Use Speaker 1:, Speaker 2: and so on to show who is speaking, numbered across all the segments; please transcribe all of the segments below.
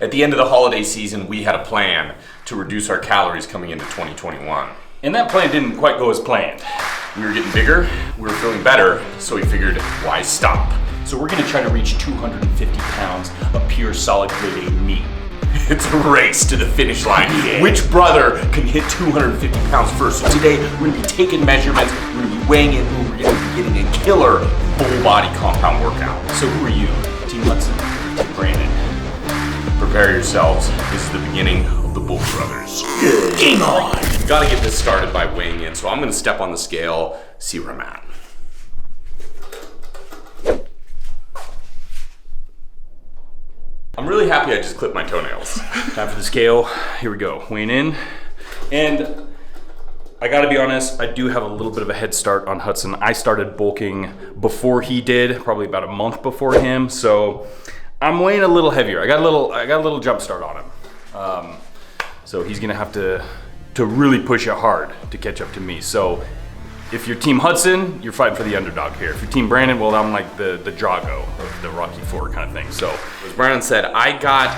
Speaker 1: At the end of the holiday season, we had a plan to reduce our calories coming into 2021.
Speaker 2: And that plan didn't quite go as planned.
Speaker 1: We were getting bigger, we were feeling better, so we figured, why stop?
Speaker 2: So we're gonna try to reach 250 pounds of pure solid grade A meat.
Speaker 1: It's a race to the finish line. Yeah. Which brother can hit 250 pounds first? So today, we're gonna be taking measurements, we're gonna be weighing it, and we're gonna be getting a killer full body compound workout.
Speaker 2: So who are you? Team Hudson or Team Brandon?
Speaker 1: Prepare yourselves. This is the beginning of the Bull Brothers.
Speaker 2: Game on!
Speaker 1: We gotta get this started by weighing in, so I'm gonna step on the scale, see where I'm at. I'm really happy I just clipped my toenails.
Speaker 2: Time for the scale. Here we go. Weighing in. And I gotta be honest, I do have a little bit of a head start on Hudson. I started bulking before he did, probably about a month before him. So I'm weighing a little heavier. I got a little jump start on him. So he's gonna have to really push it hard to catch up to me. So if you're Team Hudson, you're fighting for the underdog here. If you're Team Brandon, well, I'm like the Drago, or the Rocky IV kind of thing. So
Speaker 1: as Brandon said, I got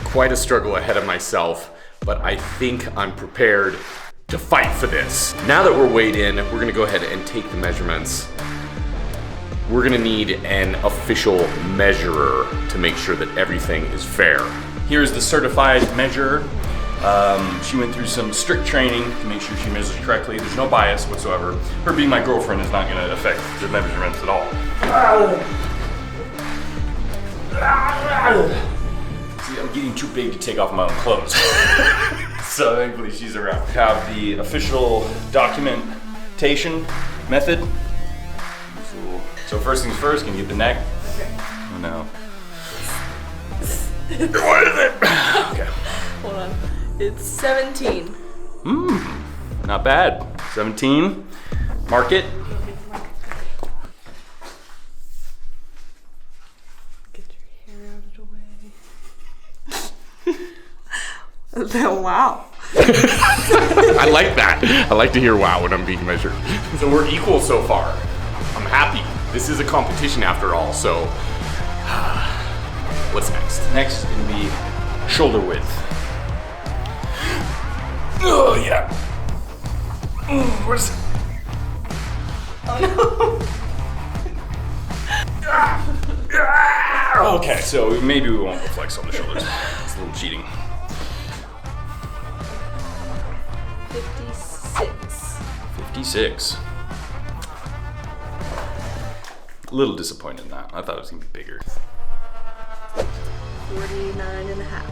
Speaker 1: quite a struggle ahead of myself, but I think I'm prepared to fight for this. Now that we're weighed in, we're gonna go ahead and take the measurements. We're gonna need an official measurer to make sure that everything is fair.
Speaker 2: Here's the certified measurer. She went through some strict training to make sure she measures correctly. There's no bias whatsoever. Her being my girlfriend is not gonna affect the measurements at all. See, I'm getting too big to take off my own clothes. So thankfully she's around. Have the official documentation method. So first things first, can you get the neck?
Speaker 3: Okay.
Speaker 2: Oh no.
Speaker 1: What is it?
Speaker 2: Okay.
Speaker 3: Hold on. It's 17.
Speaker 2: Not bad. 17. Mark it.
Speaker 3: Get your hair out of the way. Wow.
Speaker 1: I like that. I like to hear wow when I'm being measured. So we're equal so far. I'm happy. This is a competition after all, so what's next?
Speaker 2: Next is gonna be shoulder width.
Speaker 1: Oh yeah. What is it?
Speaker 3: Oh no.
Speaker 2: Okay, so maybe we won't go flex on the shoulders. It's a little cheating.
Speaker 3: 56.
Speaker 2: 56. A little disappointed in that. I thought it was gonna be bigger.
Speaker 3: 49 and a half.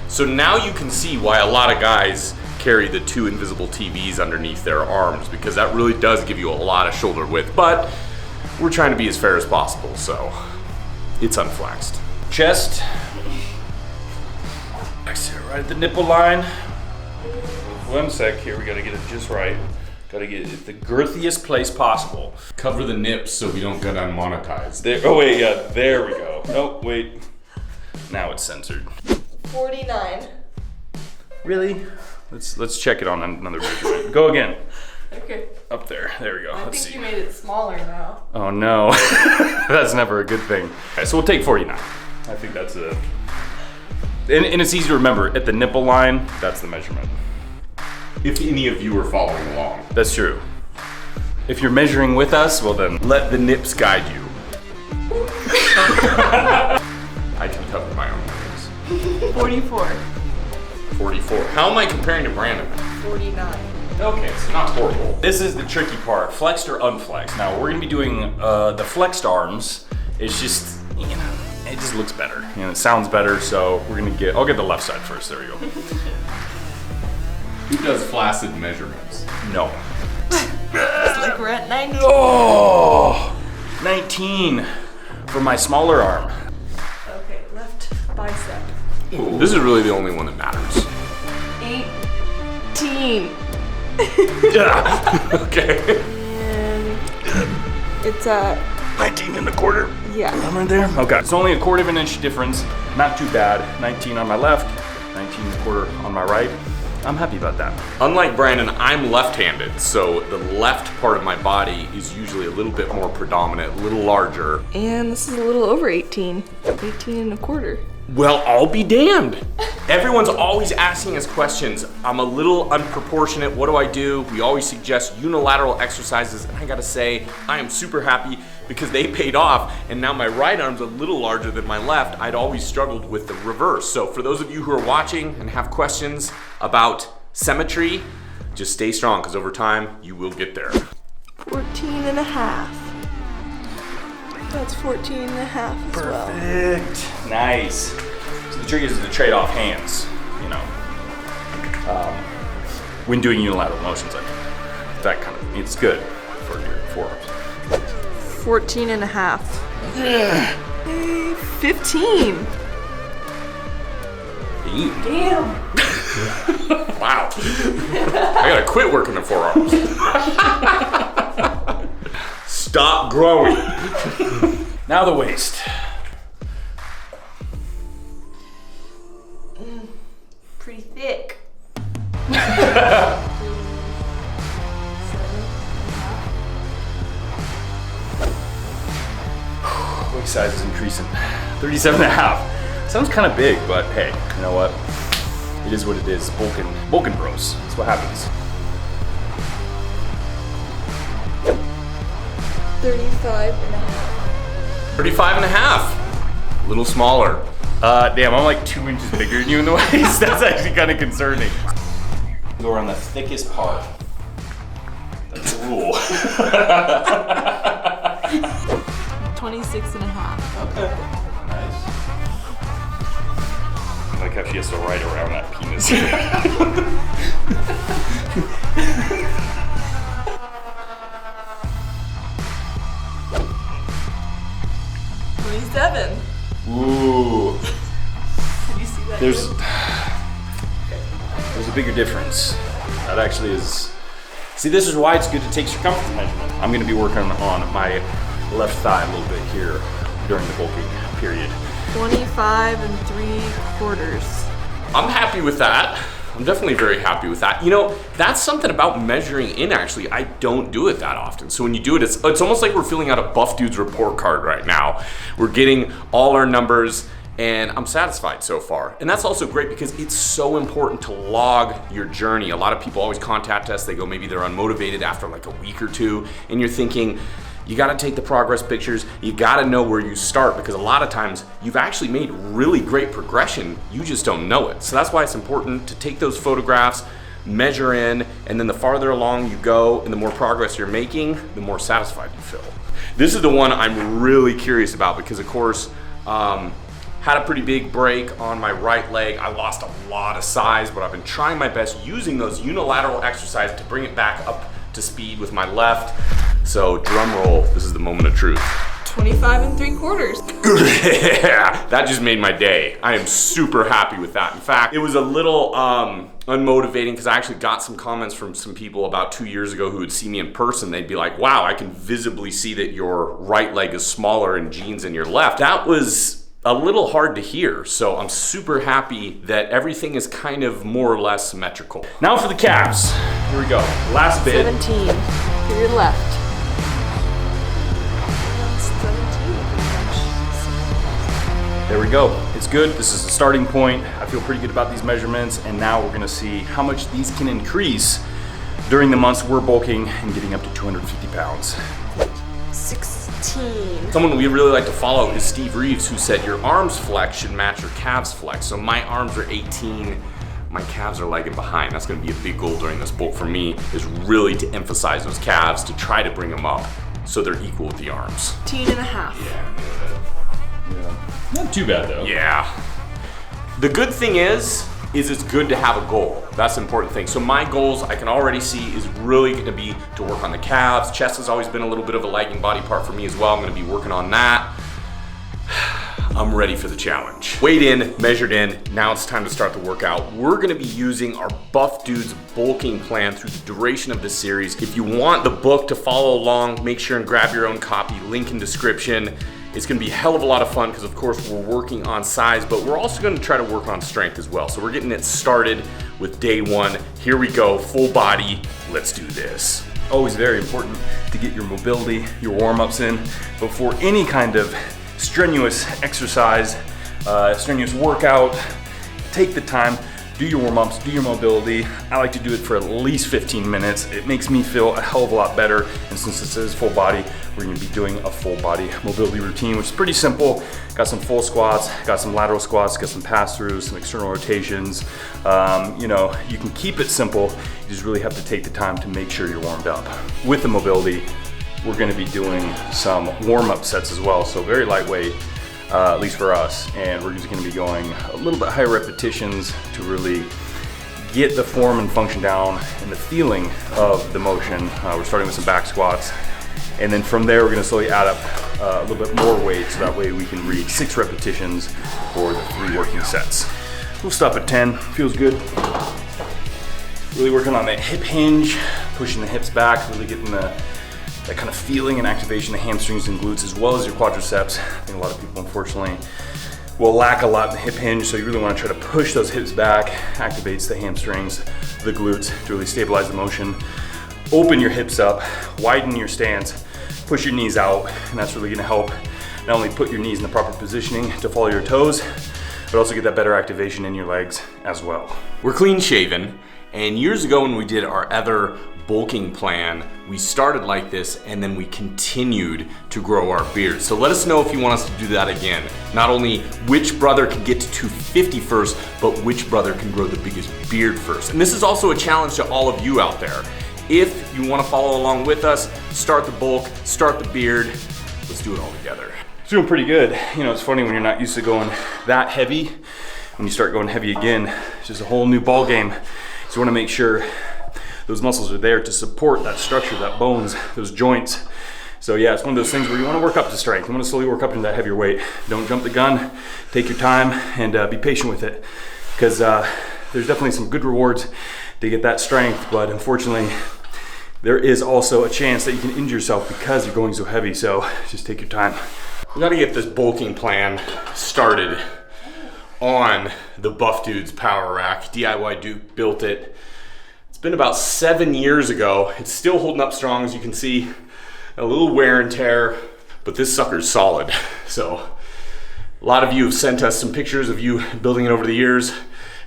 Speaker 1: So now you can see why a lot of guys carry the two invisible TVs underneath their arms, because that really does give you a lot of shoulder width, but we're trying to be as fair as possible, so it's unflexed.
Speaker 2: Chest. I sit right at the nipple line. 1 sec here, we gotta get it just right. Gotta get it the girthiest place possible.
Speaker 1: Cover the nips so we don't get unmonetized.
Speaker 2: There, oh wait, yeah, there we go. Oh, wait. Now it's censored.
Speaker 3: 49.
Speaker 2: Really? Let's check it on another measurement. Go again.
Speaker 3: Okay.
Speaker 2: Up there. There we go.
Speaker 3: I
Speaker 2: Let's
Speaker 3: think
Speaker 2: see.
Speaker 3: you made it smaller now.
Speaker 2: Oh no. That's never a good thing. Okay, so we'll take 49. I think that's a... And it's easy to remember. At the nipple line, that's the measurement.
Speaker 1: If any of you are following along.
Speaker 2: That's true. If you're measuring with us, well then...
Speaker 1: Let the nips guide you. I can cover my own nips.
Speaker 3: 44.
Speaker 1: 44. How am I comparing to Brandon?
Speaker 3: 49.
Speaker 1: Okay, so not horrible.
Speaker 2: This is the tricky part, flexed or unflexed. Now we're gonna be doing the flexed arms. It's just, you know, it just looks better. You know, it sounds better, so we're gonna I'll get the left side first, there we go.
Speaker 1: Who does flaccid measurements?
Speaker 2: No.
Speaker 3: It's like we're at 19.
Speaker 2: Oh, 19 for my smaller arm.
Speaker 3: Okay, left bicep.
Speaker 1: This is really the only one that matters.
Speaker 3: 18.
Speaker 1: Okay.
Speaker 3: And it's at
Speaker 2: 19 and a quarter.
Speaker 3: Yeah.
Speaker 2: I'm right there. Okay. It's only a 1/4 inch difference. Not too bad. 19 on my left, 19 and a quarter on my right. I'm happy about that.
Speaker 1: Unlike Brandon, I'm left-handed, so the left part of my body is usually a little bit more predominant, a little larger.
Speaker 3: And this is a little over 18. 18 1/4.
Speaker 1: Well, I'll be damned. Everyone's always asking us questions. I'm a little unproportionate. What do I do? We always suggest unilateral exercises, and I gotta say, I am super happy because they paid off, and now my right arm's a little larger than my left. I'd always struggled with the reverse. So for those of you who are watching and have questions about symmetry, just stay strong, because over time, you will get there.
Speaker 3: 14 and a half. That's 14 and a half as well.
Speaker 2: Perfect. Nice. So the trick is to trade off hands, you know, when doing unilateral motions. I mean, that kind of, it's good for your forearms.
Speaker 3: 14 and a half. 15. Damn.
Speaker 1: Wow. I gotta quit working the forearms. Stop growing.
Speaker 2: Now the waist.
Speaker 3: Pretty thick.
Speaker 2: Waist size is increasing. 37 and a half. Sounds kind of big, but hey, you know what? It is what it is. Bulking bros. That's what happens.
Speaker 3: 35 and a half.
Speaker 1: 35 and a half. A little smaller.
Speaker 2: Damn, I'm like 2 inches bigger than you in the waist. That's actually kind of concerning. Go around the thickest part. That's a rule.
Speaker 3: 26 and a half.
Speaker 2: Okay. Nice. I like how she has to ride around that penis.
Speaker 3: 27.
Speaker 2: Ooh.
Speaker 3: Did you see that?
Speaker 2: There's a bigger difference. That actually is. See, this is why it's good to take circumference measurement. I'm going to be working on my left thigh a little bit here during the bulking period.
Speaker 3: 25 3/4.
Speaker 1: I'm happy with that. I'm definitely very happy with that. You know, that's something about measuring in, actually. I don't do it that often. So when you do it, it's almost like we're filling out a Buff Dudes report card right now. We're getting all our numbers, and I'm satisfied so far. And that's also great because it's so important to log your journey. A lot of people always contact us. They go, maybe they're unmotivated after like a week or two, and you're thinking, you gotta take the progress pictures. You gotta know where you start, because a lot of times you've actually made really great progression. You just don't know it. So that's why it's important to take those photographs, measure in, and then the farther along you go and the more progress you're making, the more satisfied you feel. This is the one I'm really curious about because, of course, had a pretty big break on my right leg. I lost a lot of size, but I've been trying my best using those unilateral exercises to bring it back up to speed with my left. So drum roll, this is the moment of truth.
Speaker 3: 25 3/4.
Speaker 1: Yeah, that just made my day. I am super happy with that. In fact, it was a little unmotivating because I actually got some comments from some people about 2 years ago who would see me in person. They'd be like, wow, I can visibly see that your right leg is smaller in jeans than your left. That was a little hard to hear. So I'm super happy that everything is kind of more or less symmetrical.
Speaker 2: Now for the calves. Here we go. Last bit.
Speaker 3: 17 for your left. 17.
Speaker 2: There we go. It's good. This is the starting point. I feel pretty good about these measurements, and now we're gonna see how much these can increase during the months we're bulking and getting up to 250 pounds.
Speaker 3: 16.
Speaker 1: Someone we really like to follow is Steve Reeves, who said your arms flex should match your calves flex. So my arms are 18, my calves are lagging behind. That's gonna be a big goal during this bulk for me, is really to emphasize those calves, to try to bring them up so they're equal with the arms.
Speaker 3: 18 and a half.
Speaker 2: Yeah. Not too bad though.
Speaker 1: Yeah. The good thing is it's good to have a goal. That's the important thing. So my goals, I can already see, is really gonna be to work on the calves. Chest has always been a little bit of a lagging body part for me as well. I'm gonna be working on that. I'm ready for the challenge. Weighed in, measured in, now it's time to start the workout. We're gonna be using our Buff Dudes bulking plan through the duration of this series. If you want the book to follow along, make sure and grab your own copy, link in description. It's gonna be a hell of a lot of fun because of course we're working on size, but we're also gonna try to work on strength as well. So we're getting it started with day one. Here we go, full body, let's do this.
Speaker 2: Always very important to get your mobility, your warm-ups in before any kind of strenuous exercise, strenuous workout. Take the time, do your warm-ups, do your mobility. I like to do it for at least 15 minutes. It makes me feel a hell of a lot better. And since this is full body, we're gonna be doing a full body mobility routine, which is pretty simple. Got some full squats, got some lateral squats, got some pass-throughs, some external rotations. You know, you can keep it simple. You just really have to take the time to make sure you're warmed up. With the mobility, we're gonna be doing some warm-up sets as well. So very lightweight, at least for us. And we're just gonna be going a little bit higher repetitions to really get the form and function down and the feeling of the motion. We're starting with some back squats. And then from there, we're gonna slowly add up a little bit more weight so that way we can reach 6 repetitions for the 3 working sets. We'll stop at 10, feels good. Really working on that hip hinge, pushing the hips back, really getting that kind of feeling and activation of the hamstrings and glutes as well as your quadriceps. I think a lot of people unfortunately will lack a lot in the hip hinge, so you really want to try to push those hips back, activates the hamstrings, the glutes to really stabilize the motion. Open your hips up, widen your stance, push your knees out, and that's really gonna help not only put your knees in the proper positioning to follow your toes, but also get that better activation in your legs as well.
Speaker 1: We're clean shaven, and years ago when we did our other bulking plan, we started like this and then we continued to grow our beard. So let us know if you want us to do that again. Not only which brother can get to 250 first, but which brother can grow the biggest beard first. And this is also a challenge to all of you out there. If you want to follow along with us, start the bulk, start the beard, let's do it all together.
Speaker 2: It's doing pretty good. You know, it's funny when you're not used to going that heavy. When you start going heavy again, it's just a whole new ball game. So you want to make sure those muscles are there to support that structure, that bones, those joints. So yeah, it's one of those things where you want to work up to strength. You want to slowly work up into that heavier weight. Don't jump the gun, take your time, and be patient with it. Because there's definitely some good rewards to get that strength, but unfortunately, there is also a chance that you can injure yourself because you're going so heavy, so just take your time.
Speaker 1: We gotta get this bulking plan started on the Buff Dudes Power Rack. DIY Duke built it. It's been about 7 years ago. It's still holding up strong, as you can see. A little wear and tear, but this sucker's solid. So a lot of you have sent us some pictures of you building it over the years.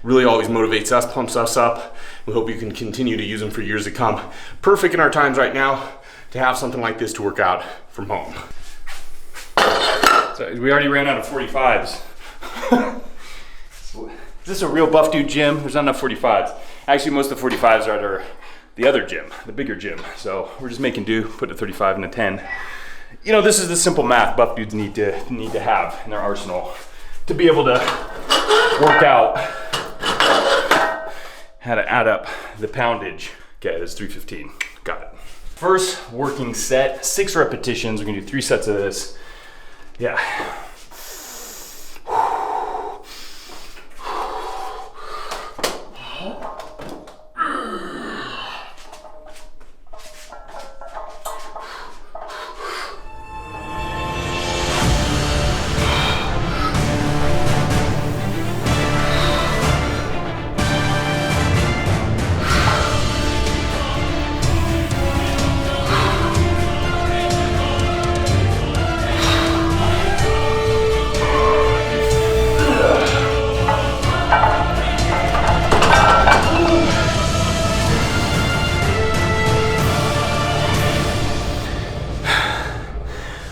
Speaker 1: Really always motivates us, pumps us up. We hope you can continue to use them for years to come. Perfect in our times right now to have something like this to work out from home.
Speaker 2: So we already ran out of 45s. Is this a real Buff Dude gym? There's not enough 45s. Actually, most of the 45s are at the other gym, the bigger gym. So we're just making do, put a 35 and a 10. You know, this is the simple math Buff Dudes need to have in their arsenal to be able to work out how to add up the poundage. Okay, that's 315, got it. First working set, 6 repetitions. We're gonna do 3 sets of this. Yeah.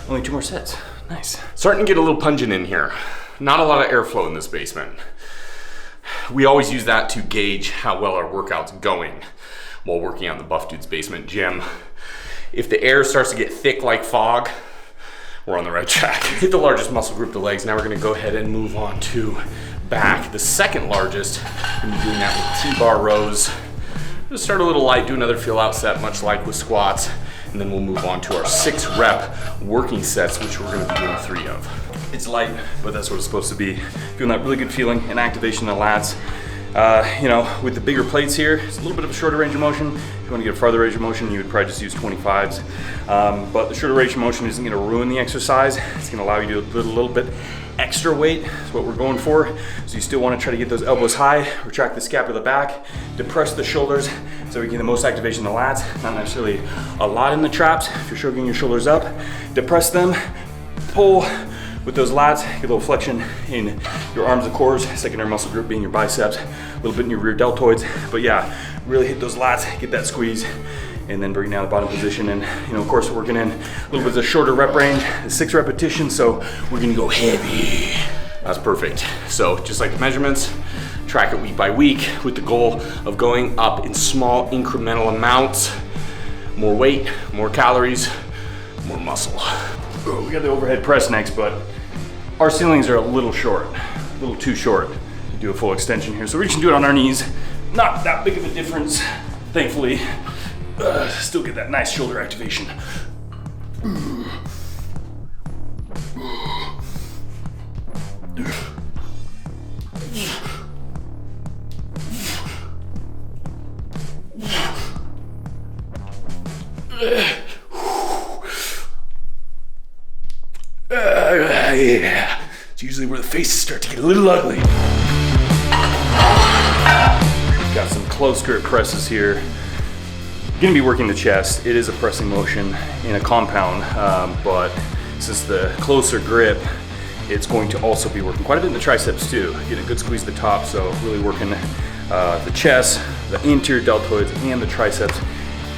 Speaker 2: Only 2 more sets. Nice.
Speaker 1: Starting to get a little pungent in here. Not a lot of airflow in this basement. We always use that to gauge how well our workout's going while working on the Buff Dudes basement gym. If the air starts to get thick like fog, we're on the right track. Hit the largest muscle group, the legs. Now we're gonna go ahead and move on to back. The second largest, we're gonna be doing that with T-bar rows. Just start a little light, do another feel out set, much like with squats. And then we'll move on to our 6 rep working sets, which we're gonna be doing 3 of.
Speaker 2: It's light, but that's what it's supposed to be. Feeling that really good feeling and activation in the lats. You know, with the bigger plates here, it's a little bit of a shorter range of motion. If you want to get a farther range of motion, you would probably just use 25s. But the shorter range of motion isn't gonna ruin the exercise. It's gonna allow you to do a little bit extra weight is what we're going for. So you still want to try to get those elbows high, retract the scapula back, depress the shoulders so we get the most activation in the lats. Not necessarily a lot in the traps. If you're shrugging your shoulders up, depress them, pull with those lats, get a little flexion in your arms and cores, secondary muscle group being your biceps, a little bit in your rear deltoids. But yeah, really hit those lats, get that squeeze, and then bring down the bottom position. And of course, we're working in a little bit of a shorter rep range, 6 repetitions, so we're gonna go heavy.
Speaker 1: That's perfect. So just like the measurements, track it week by week with the goal of going up in small incremental amounts. More weight, more calories, more muscle.
Speaker 2: Oh, we got the overhead press next, but our ceilings are a little short, a little too short to do a full extension here. So we're just gonna do it on our knees. Not that big of a difference, thankfully. Still get that nice shoulder activation.
Speaker 1: Yeah, it's usually where the faces start to get a little ugly.
Speaker 2: Got some close grip presses here. Gonna be working the chest. It is a pressing motion in a compound, but since the closer grip, it's going to also be working quite a bit in the triceps too. Get a good squeeze at the top, so really working the chest, the anterior deltoids, and the triceps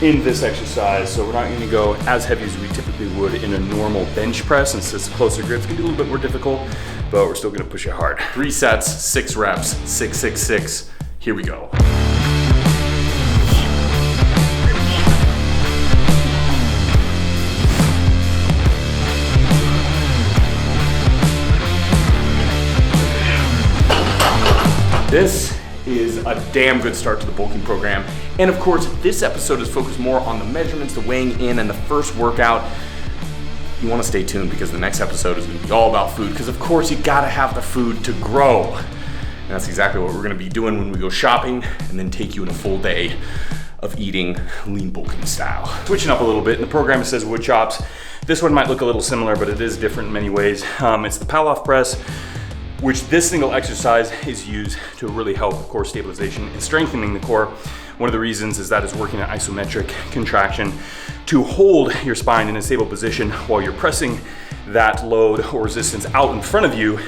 Speaker 2: in this exercise. So we're not gonna go as heavy as we typically would in a normal bench press, since it's closer grip. It's gonna be a little bit more difficult, but we're still gonna push it hard.
Speaker 1: 3 sets, 6 reps, 6, 6, 6. Here we go. This is a damn good start to the bulking program. And of course, this episode is focused more on the measurements, the weighing in, and the first workout. You wanna stay tuned because the next episode is gonna be all about food, because of course you gotta have the food to grow. And that's exactly what we're gonna be doing when we go shopping and then take you in a full day of eating lean bulking style.
Speaker 2: Switching up a little bit, in the program it says wood chops. This one might look a little similar, but it is different in many ways. It's the Pallof press, which this single exercise is used to really help core stabilization and strengthening the core. One of the reasons is that it's working an isometric contraction to hold your spine in a stable position while you're pressing that load or resistance out in front of you.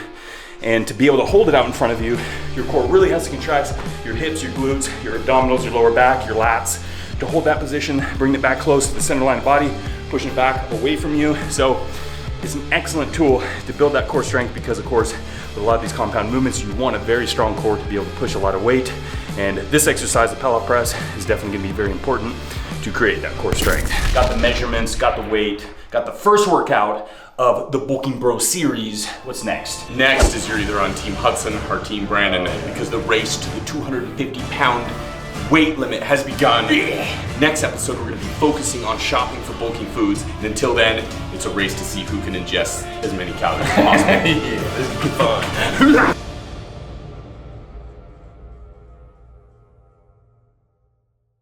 Speaker 2: And to be able to hold it out in front of you, your core really has to contract your hips, your glutes, your abdominals, your lower back, your lats. To hold that position, bring it back close to the center line of the body, pushing it back away from you. So it's an excellent tool to build that core strength, because of course, with a lot of these compound movements, you want a very strong core to be able to push a lot of weight. And this exercise, the Pallof press, is definitely gonna be very important to create that core strength. Got the measurements, got the weight, got the first workout of the Bulking Bro series. What's next?
Speaker 1: Next is you're either on Team Hudson or Team Brandon, because the race to the 250-pound weight limit has begun. Next episode, we're gonna be focusing on shopping for bulking foods. And until then, it's a race to see who can ingest as many calories as possible.
Speaker 2: Yeah, this is fun.